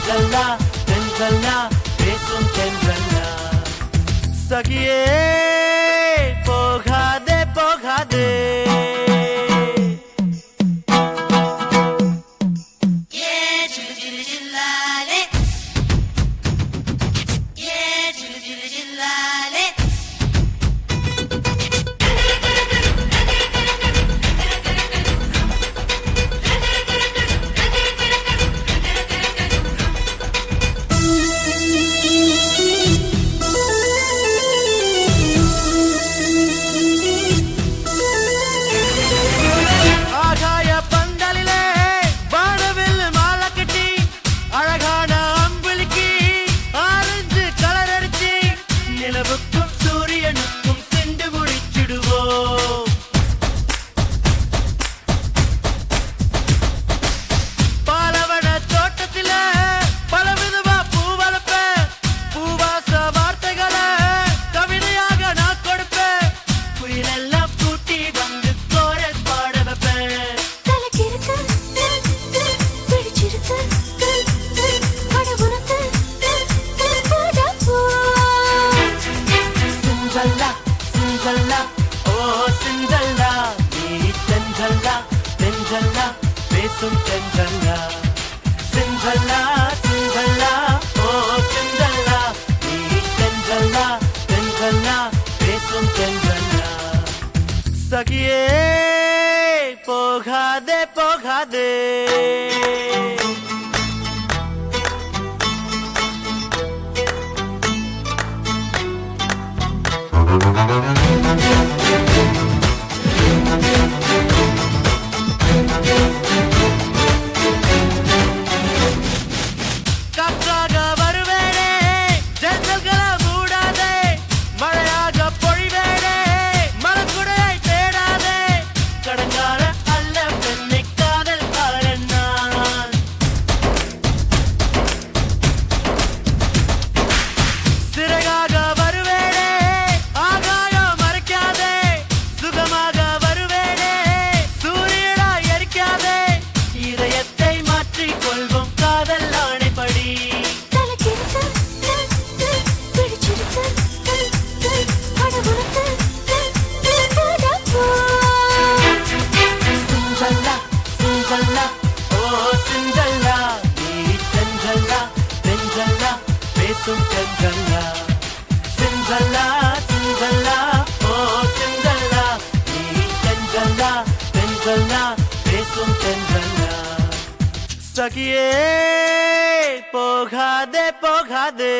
தென்றல்லா தென்றல்லா பேசும் தென்றல்லா சகியே போகாதே போகாதே Cinderella, oh Cinderella, nee Cinderella, Cinderella, பேசும் Cinderella. Cinderella, Cinderella, oh Cinderella, nee Cinderella, Cinderella, பேசும் Cinderella. சகியே போகாதே போகாதே காற்றாக வருவேனே ஜன்னல்கள மூடாதே மழையாக பொழிவேனே மரக்குடையை தேடாதே கடங்கார அல்ல பெண்ணை காதல் காரன் நான் சிறகாக வருவேனே ஆகாயம் மறைக்காதே சுகமாக வருவேனே சூரியனாய் எரிக்காதே இதயத்தை மாற்றிக் கொள்வோம் காதல் ஆணைப்படி Cinderella, oh Cinderella, nee Cinderella, Cinderella, பேசும் Cinderella. Cinderella, Cinderella, oh Cinderella, nee Cinderella, Cinderella, பேசும் Cinderella. சகியே போகாதே போகாதே